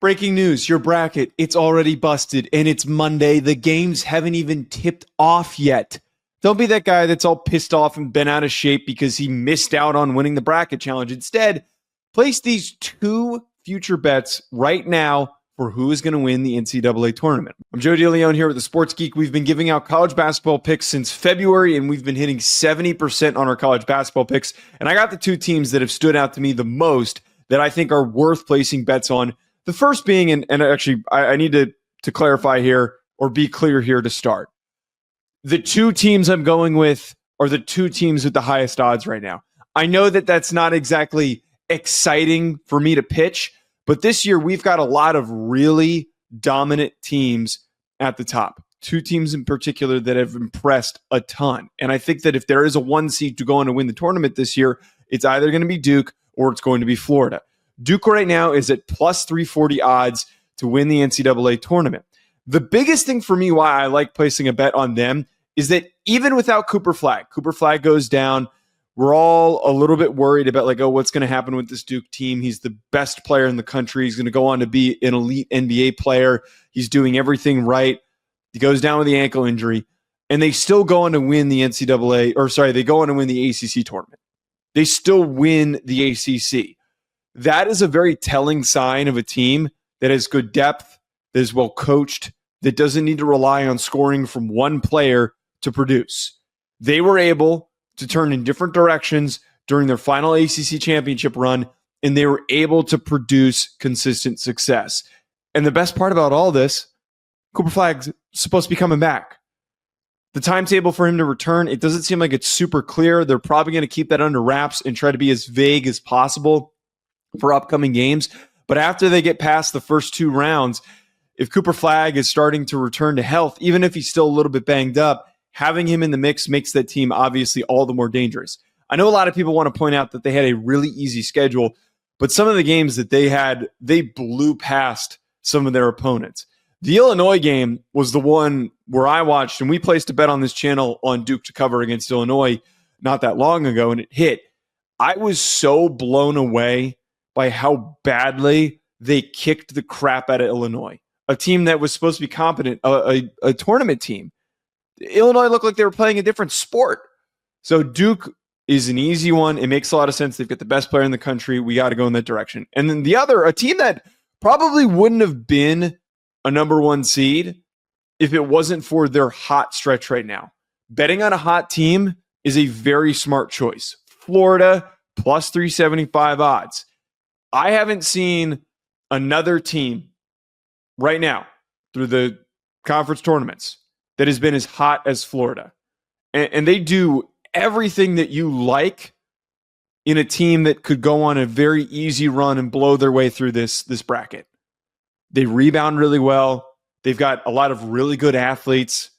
Breaking news, your bracket, it's already busted, and it's Monday. The games haven't even tipped off yet. Don't be that guy that's all pissed off and bent out of shape because he missed out on winning the bracket challenge. Instead, place these two future bets right now for who is going to win the NCAA tournament. I'm Joe DeLeone here with the Sports Geek. We've been giving out college basketball picks since February, and we've been hitting 70% on our college basketball picks. And I got the two teams that have stood out to me the most that I think are worth placing bets on. The first being, and actually I need to clarify here or be clear here to start. The two teams I'm going with are the two teams with the highest odds right now. I know that that's not exactly exciting for me to pitch, but this year we've got a lot of really dominant teams at the top. Two teams in particular that have impressed a ton. And I think that if there is a one seed to go on to win the tournament this year, it's either going to be Duke or it's going to be Florida. Duke right now is at plus 340 odds to win the NCAA tournament. The biggest thing for me why I like placing a bet on them is that even without Cooper Flagg goes down. We're all a little bit worried about what's going to happen with this Duke team. He's the best player in the country. He's going to go on to be an elite NBA player. He's doing everything right. He goes down with the ankle injury, and they still go on to win the they go on to win the ACC tournament. They still win the ACC. That is a very telling sign of a team that has good depth, that is well coached, that doesn't need to rely on scoring from one player to produce. They were able to turn in different directions during their final ACC championship run, and they were able to produce consistent success. And the best part about all this, Cooper Flagg's supposed to be coming back. The timetable for him to return, it doesn't seem like it's super clear. They're probably going to keep that under wraps and try to be as vague as possible for upcoming games. But after they get past the first two rounds, if Cooper Flagg is starting to return to health, even if he's still a little bit banged up, having him in the mix makes that team obviously all the more dangerous. I know a lot of people want to point out that they had a really easy schedule, but some of the games that they had, they blew past some of their opponents. The Illinois game was the one where I watched, and we placed a bet on this channel on Duke to cover against Illinois not that long ago, and it hit. I was so blown away by how badly they kicked the crap out of Illinois, a team that was supposed to be competent, a tournament team. Illinois looked like they were playing a different sport. So Duke is an easy one. It makes a lot of sense. They've got the best player in the country. We got to go in that direction. And then the other, a team that probably wouldn't have been a number one seed if it wasn't for their hot stretch right now. Betting on a hot team is a very smart choice. Florida, plus 375 odds. I haven't seen another team right now through the conference tournaments that has been as hot as Florida. And they do everything that you like in a team that could go on a very easy run and blow their way through this bracket. They rebound really well. They've got a lot of really good athletes.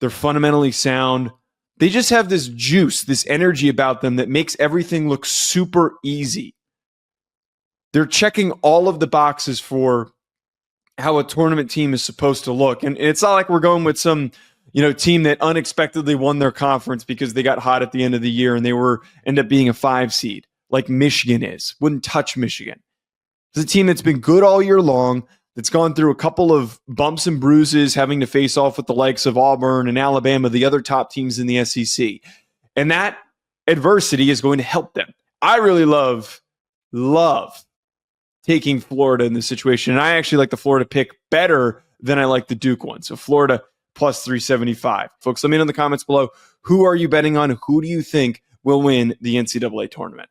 They're fundamentally sound. They just have this juice, this energy about them that makes everything look super easy. They're checking all of the boxes for how a tournament team is supposed to look. And it's not like we're going with some, team that unexpectedly won their conference because they got hot at the end of the year and they end up being a 5 seed like Michigan is. Wouldn't touch Michigan. It's a team that's been good all year long, that's gone through a couple of bumps and bruises, having to face off with the likes of Auburn and Alabama, the other top teams in the SEC. And that adversity is going to help them. I really love taking Florida in this situation. And I actually like the Florida pick better than I like the Duke one. So Florida plus 375. Folks, let me know in the comments below, who are you betting on? Who do you think will win the NCAA tournament?